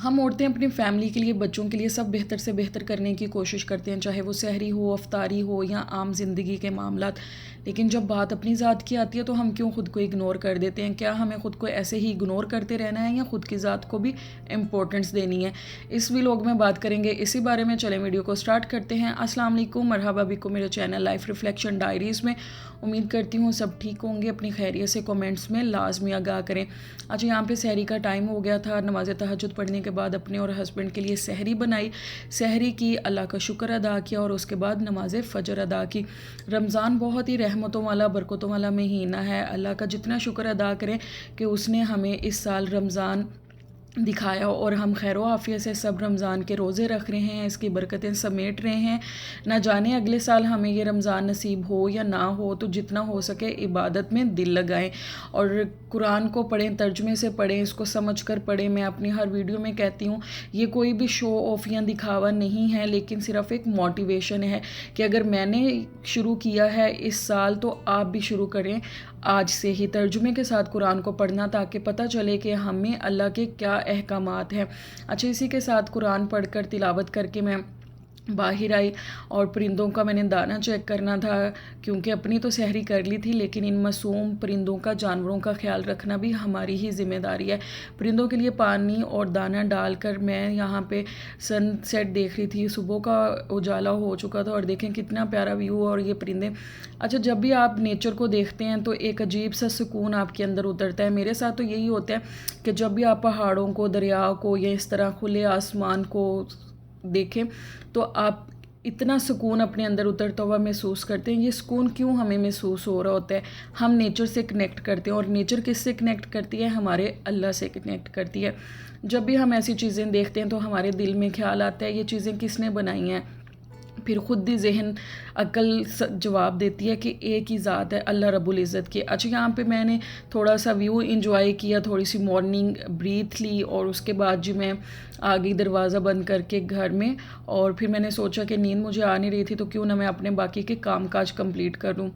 हम औरतें अपनी फैमिली के लिए, बच्चों के लिए सब बेहतर से बेहतर करने की कोशिश करते हैं, चाहे वो सहरी हो, अफ्तारी हो या आम ज़िंदगी के मामलात। लेकिन जब बात अपनी ज़ात की आती है तो हम क्यों ख़ुद को इग्नोर कर देते हैं? क्या हमें ख़ुद को ऐसे ही इग्नोर करते रहना है या ख़ुद की ज़ात को भी इम्पोर्टेंस देनी है? इस व्लॉग में बात करेंगे इसी बारे में। चलें वीडियो को स्टार्ट करते हैं। अस्सलाम वालेकुम, मरहबा बिकुम मेरे चैनल लाइफ रिफ्लेक्शन डायरीज़ में। उम्मीद करती हूँ सब ठीक होंगे। अपनी खैरियत से कमेंट्स में लाजमी आगाह करें। अच्छा, यहाँ पे सहरी का टाइम हो गया था। नमाज़ तहज्जुद पढ़ने के बाद अपने और हस्बैंड के लिए सहरी बनाई, सहरी की, अल्लाह का शुक्र अदा किया और उसके बाद नमाज फ़जर अदा की। रमज़ान बहुत ही रहमतों वाला, बरकतों वाला महीना है। अल्लाह का जितना शुक्र अदा करें कि उसने हमें इस साल रमज़ान दिखाया और हम खैर आफ़ियत से सब रमज़ान के रोज़े रख रहे हैं, इसकी बरकतें समेट रहे हैं। ना जाने अगले साल हमें ये रमज़ान नसीब हो या ना हो, तो जितना हो सके इबादत में दिल लगाएं और कुरान को पढ़ें, तर्जुमे से पढ़ें, इसको समझ कर पढ़ें। मैं अपनी हर वीडियो में कहती हूँ ये कोई भी शो ऑफ या दिखावा नहीं है, लेकिन सिर्फ एक मोटिवेशन है कि अगर मैंने शुरू किया है इस साल तो आप भी शुरू करें आज से ही तर्जुमे के साथ कुरान को पढ़ना, ताकि पता चले कि हमें अल्लाह के क्या अहकामात हैं। अच्छा, इसी के साथ कुरान पढ़कर तिलावत करके मैं बाहर आई और परिंदों का मैंने दाना चेक करना था, क्योंकि अपनी तो सहरी कर ली थी, लेकिन इन मासूम परिंदों का, जानवरों का ख्याल रखना भी हमारी ही ज़िम्मेदारी है। परिंदों के लिए पानी और दाना डालकर मैं यहाँ पे सनसेट देख रही थी। सुबह का उजाला हो चुका था और देखें कितना प्यारा व्यू और ये परिंदे। अच्छा, जब भी आप नेचर को देखते हैं तो एक अजीब सा सुकून आपके अंदर उतरता है। मेरे साथ तो यही होता है कि जब भी आप पहाड़ों को, दरिया को या इस तरह खुले आसमान को देखें तो आप इतना सुकून अपने अंदर उतरता हुआ महसूस करते हैं। ये सुकून क्यों हमें महसूस हो रहा होता है? हम नेचर से कनेक्ट करते हैं और नेचर किससे कनेक्ट करती है? हमारे अल्लाह से कनेक्ट करती है। जब भी हम ऐसी चीज़ें देखते हैं तो हमारे दिल में ख्याल आता है ये चीज़ें किसने बनाई हैं? फिर खुद ही जहन, अकल जवाब देती है कि एक ही ज़ात है, अल्लाह रब्बुल इज़्ज़त की। अच्छा, यहाँ पे मैंने थोड़ा सा व्यू इंजॉय किया, थोड़ी सी मॉर्निंग ब्रीथ ली और उसके बाद जी मैं आ गई दरवाज़ा बंद करके घर में। और फिर मैंने सोचा कि नींद मुझे आ नहीं रही थी तो क्यों ना मैं अपने बाकी के काम काज कंप्लीट कर लूँ।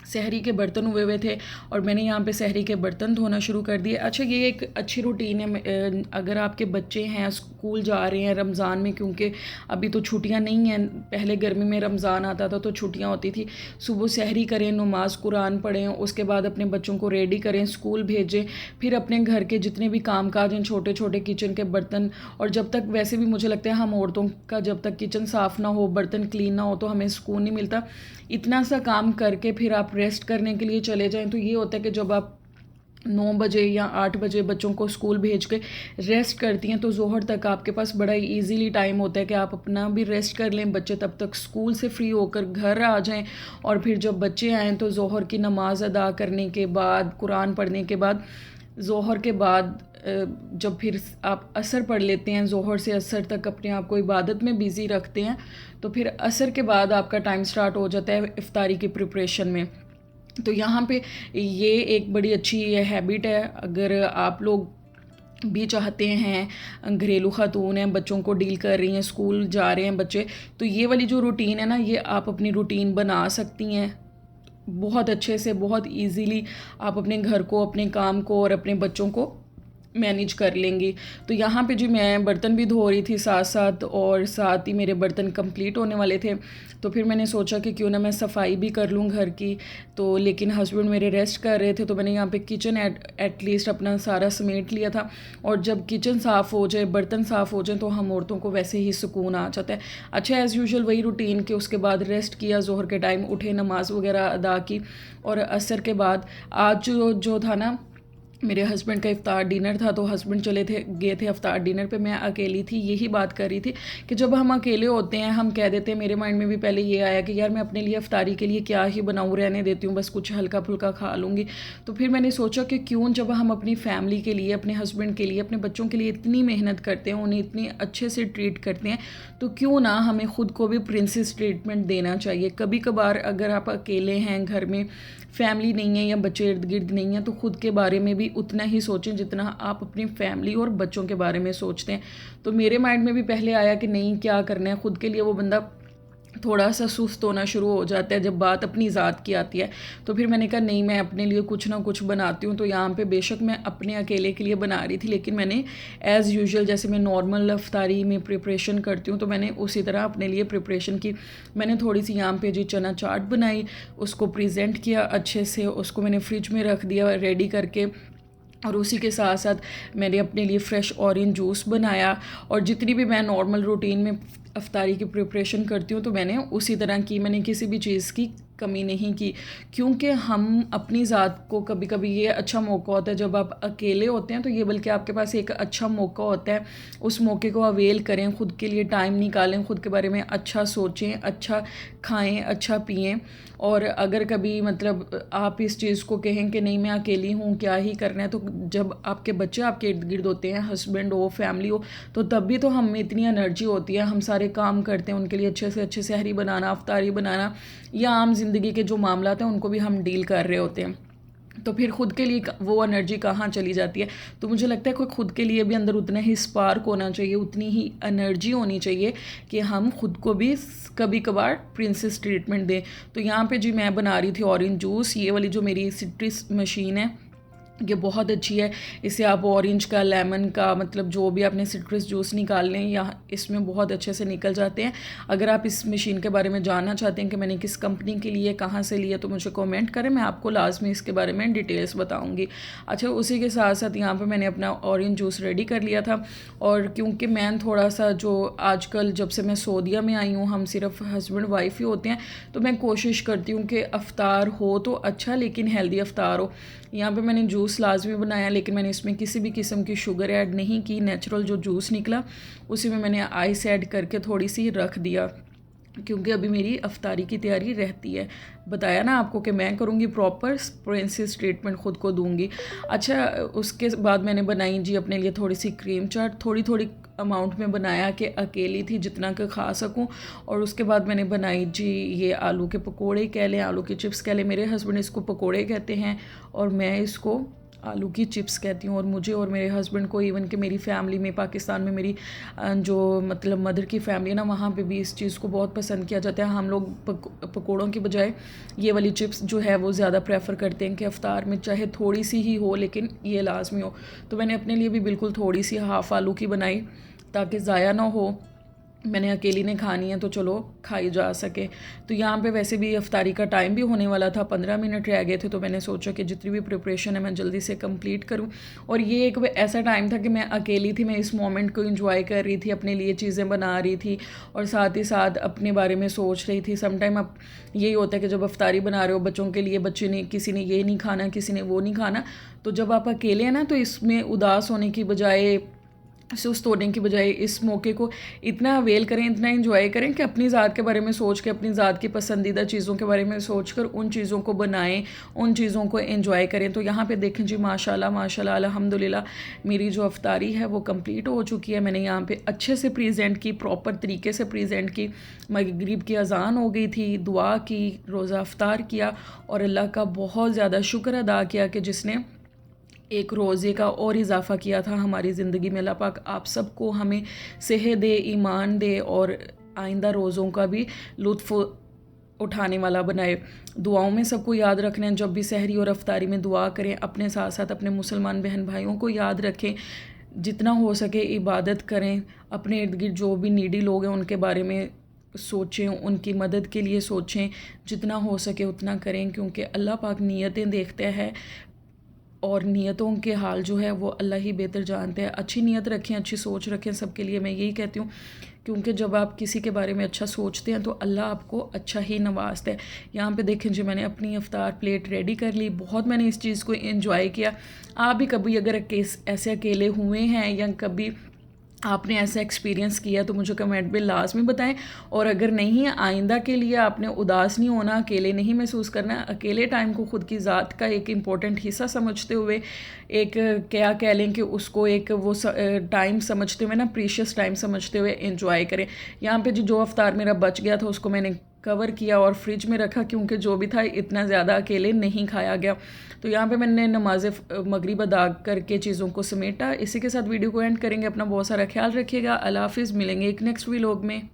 सहरी के बर्तन हुए थे और मैंने यहाँ पे सहरी के बर्तन धोना शुरू कर दिए। अच्छा, ये एक अच्छी रूटीन है अगर आपके बच्चे हैं, स्कूल जा रहे हैं रमज़ान में, क्योंकि अभी तो छुट्टियाँ नहीं हैं। पहले गर्मी में रमज़ान आता था तो छुट्टियाँ होती थी। सुबह सहरी करें, नमाज कुरान पढ़ें, उसके बाद अपने बच्चों को रेडी करें, स्कूल भेजें, फिर अपने घर के जितने भी काम काज हैं, छोटे छोटे किचन के बर्तन। और जब तक, वैसे भी मुझे लगता है हम औरतों का जब तक किचन साफ़ ना हो, बर्तन क्लीन ना हो तो हमें सुकून नहीं मिलता। इतना सा काम करके फिर आप रेस्ट करने के लिए चले जाएं तो ये होता है कि जब आप 9 बजे या 8 बजे बच्चों को स्कूल भेज के रेस्ट करती हैं तो ज़ोहर तक आपके पास बड़ा इजीली टाइम होता है कि आप अपना भी रेस्ट कर लें, बच्चे तब तक स्कूल से फ्री होकर घर आ जाएं। और फिर जब बच्चे आएँ तो ज़ोहर की नमाज़ अदा करने के बाद, कुरान पढ़ने के बाद, ज़ोहर के बाद जब फिर आप असर पढ़ लेते हैं, ज़ोहर से असर तक अपने आप को इबादत में बिज़ी रखते हैं, तो फिर असर के बाद आपका टाइम स्टार्ट हो जाता है इफ्तारी की प्रिपरेशन में। तो यहाँ पे ये एक बड़ी अच्छी हैबिट है। अगर आप लोग भी चाहते हैं, घरेलू खातून हैं, बच्चों को डील कर रही हैं, स्कूल जा रहे हैं बच्चे, तो ये वाली जो रूटीन है ना, ये आप अपनी रूटीन बना सकती हैं बहुत अच्छे से, बहुत इजीली। आप अपने घर को, अपने काम को और अपने बच्चों को मैनेज कर लेंगी। तो यहाँ पे जी मैं बर्तन भी धो रही थी साथ साथ, और साथ ही मेरे बर्तन कंप्लीट होने वाले थे। तो फिर मैंने सोचा कि क्यों ना मैं सफाई भी कर लूँ घर की। तो लेकिन हस्बैंड मेरे रेस्ट कर रहे थे तो मैंने यहाँ पे किचन एटलीस्ट अपना सारा समेट लिया था। और जब किचन साफ़ हो जाए, बर्तन साफ़ हो जाए, तो हम औरतों को वैसे ही सुकून आ जाता है। अच्छा, एज़ यूजुअल वही रूटीन के उसके बाद रेस्ट किया, ज़ोहर के टाइम उठे, नमाज़ वगैरह अदा की और असर के बाद आज जो था ना, मेरे हस्बैंड का इफ्तार डिनर था, तो हस्बैंड गए थे इफ्तार डिनर पे, मैं अकेली थी। यही बात कर रही थी कि जब हम अकेले होते हैं हम कह देते हैं, मेरे माइंड में भी पहले ये आया कि यार मैं अपने लिए इफ्तारी के लिए क्या ही बनाऊँ, रहने देती हूँ, बस कुछ हल्का फुल्का खा लूँगी। तो फिर मैंने सोचा कि क्यों, जब हम अपनी फैमिली के लिए, अपने हस्बैंड के लिए, अपने बच्चों के लिए इतनी मेहनत करते हैं, उन्हें इतनी अच्छे से ट्रीट करते हैं, तो क्यों ना हमें ख़ुद को भी प्रिंसेस ट्रीटमेंट देना चाहिए। कभी कभार अगर आप अकेले हैं, घर में फैमिली नहीं है या बच्चे इर्द गिर्द नहीं हैं, तो ख़ुद के बारे में भी उतना ही सोचें जितना आप अपनी फैमिली और बच्चों के बारे में सोचते हैं। तो मेरे माइंड में भी पहले आया कि नहीं, क्या करना है ख़ुद के लिए, वो बंदा थोड़ा सा सुस्त होना शुरू हो जाता है जब बात अपनी ज़ात की आती है। तो फिर मैंने कहा नहीं, मैं अपने लिए कुछ ना कुछ बनाती हूँ। तो यहाँ पे बेशक मैं अपने अकेले के लिए बना रही थी, लेकिन मैंने एज़ यूजुअल जैसे मैं नॉर्मल अफ्तारी में प्रिपरेशन करती हूँ तो मैंने उसी तरह अपने लिए प्रिपरेशन की। मैंने थोड़ी सी यहाँ पे जी चना चाट बनाई, उसको प्रेजेंट किया अच्छे से, उसको मैंने फ्रिज में रख दिया रेडी करके। और उसी के साथ साथ मैंने अपने लिए फ़्रेश ऑरेंज जूस बनाया। और जितनी भी मैं नॉर्मल रूटीन में अफ्तारी की प्रिपरेशन करती हूँ तो मैंने उसी तरह की, मैंने किसी भी चीज़ की कमी नहीं की। क्योंकि हम अपनी ज़ात को कभी कभी ये अच्छा मौका होता है जब आप अकेले होते हैं, तो ये बल्कि आपके पास एक अच्छा मौका होता है। उस मौके को अवेल करें, ख़ुद के लिए टाइम निकालें, ख़ुद के बारे में अच्छा सोचें, अच्छा खाएं, अच्छा पिएं। और अगर कभी मतलब आप इस चीज़ को कहें कि नहीं मैं अकेली हूँ, क्या ही करना है, तो जब आपके बच्चे आपके इर्द गिर्द होते हैं, हस्बैंड हो, फैमिली हो, तो तब भी तो हम में इतनी एनर्जी होती है, हम सारे काम करते हैं, उनके लिए अच्छे से अच्छे सहरी बनाना, अफ्तारी बनाना, या आम ज़िंदगी के जो मामलात हैं उनको भी हम डील कर रहे होते हैं। तो फिर खुद के लिए वो एनर्जी कहाँ चली जाती है। तो मुझे लगता है कोई खुद के लिए भी अंदर उतना ही स्पार्क होना चाहिए, उतनी ही एनर्जी होनी चाहिए कि हम खुद को भी कभी कभार प्रिंसेस ट्रीटमेंट दें। तो यहाँ पे जी मैं बना रही थी ऑरेंज जूस। ये वाली जो मेरी सिट्रिस मशीन है ये बहुत अच्छी है। इसे आप ऑरेंज का, लेमन का, मतलब जो भी आपने सिट्रस जूस निकाल लें, या इसमें बहुत अच्छे से निकल जाते हैं। अगर आप इस मशीन के बारे में जानना चाहते हैं कि मैंने किस कंपनी के लिए, कहाँ से लिया, तो मुझे कमेंट करें, मैं आपको लाजमी इसके बारे में डिटेल्स बताऊँगी। अच्छा, उसी के साथ साथ यहाँ पर मैंने अपना ऑरेंज जूस रेडी कर लिया था। और क्योंकि मैं थोड़ा सा जो आजकल जब से मैं सऊदीया में आई हूँ, हम सिर्फ हस्बैंड वाइफ ही होते हैं, तो मैं कोशिश करती हूँ कि अफ्तार हो तो अच्छा, लेकिन हेल्दी अफ्तार हो। यहाँ पे मैंने जूस लाजमी बनाया, लेकिन मैंने इसमें किसी भी किस्म की शुगर ऐड नहीं की। नेचुरल जो जूस निकला उसी में मैंने आइस ऐड करके थोड़ी सी रख दिया, क्योंकि अभी मेरी अफ्तारी की तैयारी रहती है। बताया ना आपको कि मैं करूँगी प्रॉपर प्रिंसेस ट्रीटमेंट, ख़ुद को दूँगी। अच्छा, उसके बाद मैंने बनाई जी अपने लिए थोड़ी सी क्रीम चाट, थोड़ी थोड़ी अमाउंट में बनाया कि अकेली थी जितना कि खा सकूं। और उसके बाद मैंने बनाई जी ये आलू के पकोड़े कह लें, आलू के चिप्स कह लें। मेरे हस्बैंड इसको पकोड़े कहते हैं और मैं इसको आलू की चिप्स कहती हूँ। और मुझे और मेरे हस्बैंड को, इवन कि मेरी फैमिली में, पाकिस्तान में मेरी जो मतलब मदर की फैमिली है ना, वहाँ पे भी इस चीज़ को बहुत पसंद किया जाता है। हम लोग पकोड़ों की बजाय ये वाली चिप्स जो है वो ज़्यादा प्रेफर करते हैं कि अफ्तार में चाहे थोड़ी सी ही हो लेकिन ये लाजमी हो। तो मैंने अपने लिए भी बिल्कुल थोड़ी सी हाफ़ आलू की बनाई ताकि ज़ाया ना हो। मैंने अकेली ने खानी है तो चलो खाई जा सके। तो यहाँ पे वैसे भी अफ्तारी का टाइम भी होने वाला था, 15 मिनट रह गए थे, तो मैंने सोचा कि जितनी भी प्रिपरेशन है मैं जल्दी से कंप्लीट करूँ। और ये एक ऐसा टाइम था कि मैं अकेली थी, मैं इस मोमेंट को एंजॉय कर रही थी, अपने लिए चीज़ें बना रही थी और साथ ही साथ अपने बारे में सोच रही थी। समटाइम अब यही होता है कि जब अफ्तारी बना रहे हो बच्चों के लिए, बच्चे ने, किसी ने ये नहीं खाना, किसी ने वो नहीं खाना, तो जब आप अकेले हैं ना, तो इसमें उदास होने की बजाय, सुस्त होने की बजाय इस मौके को इतना अवेल करें, इतना एंजॉय करें कि अपनी ज़ात के बारे में सोच के, अपनी ज़ात की पसंदीदा चीज़ों के बारे में सोच कर उन चीज़ों को बनाएं, उन चीज़ों को एंजॉय करें। तो यहाँ पे देखें जी माशाल्लाह माशाल्लाह अल्हम्दुलिल्लाह मेरी जो अफ्तारी है वो कंप्लीट हो चुकी है। मैंने यहाँ पे अच्छे से प्रेजेंट की, प्रॉपर तरीके से प्रेजेंट की। मगरिब की अज़ान हो गई थी, दुआ की, रोज़ा अफ्तार किया और अल्लाह का बहुत ज़्यादा शुक्र अदा किया कि जिसने एक रोज़े का और इजाफ़ा किया था हमारी ज़िंदगी में। अल्लाह पाक आप सबको हमें सेहत दे, ईमान दे और आइंदा रोज़ों का भी लुत्फ़ उठाने वाला बनाए। दुआओं में सबको याद रखना है, जब भी सहरी और अफ्तारी में दुआ करें, अपने साथ साथ अपने मुसलमान बहन भाइयों को याद रखें। जितना हो सके इबादत करें, अपने इर्द गिर्द जो भी नीडी लोग हैं उनके बारे में सोचें, उनकी मदद के लिए सोचें, जितना हो सके उतना करें, क्योंकि अल्लाह पाक नीयतें देखते हैं और नीयतों के हाल जो है वो अल्लाह ही बेहतर जानते हैं। अच्छी नीयत रखें, अच्छी सोच रखें सबके लिए, मैं यही कहती हूँ, क्योंकि जब आप किसी के बारे में अच्छा सोचते हैं तो अल्लाह आपको अच्छा ही नवाजता है। यहाँ पे देखें जी मैंने अपनी अफ्तार प्लेट रेडी कर ली, बहुत मैंने इस चीज़ को एंजॉय किया। आप भी कभी अगर ऐसे अकेले हुए हैं या कभी आपने ऐसा एक्सपीरियंस किया तो मुझे कमेंट में लाजमी बताएं। और अगर नहीं है, आइंदा के लिए आपने उदास नहीं होना, अकेले नहीं महसूस करना। अकेले टाइम को ख़ुद की ज़ात का एक इम्पॉर्टेंट हिस्सा समझते हुए, एक क्या कह लें कि उसको एक वो टाइम समझते हुए ना, प्रीशियस टाइम समझते हुए एंजॉय करें। यहाँ पे जो अफ्तार मेरा बच गया था उसको मैंने कवर किया और फ्रिज में रखा, क्योंकि जो भी था इतना ज़्यादा अकेले नहीं खाया गया। तो यहाँ पे मैंने नमाज मगरिब अदा करके चीज़ों को समेटा। इसी के साथ वीडियो को एंड करेंगे। अपना बहुत सारा ख्याल रखिएगा। अल्लाह हाफिज़। मिलेंगे एक नेक्स्ट व्लॉग में।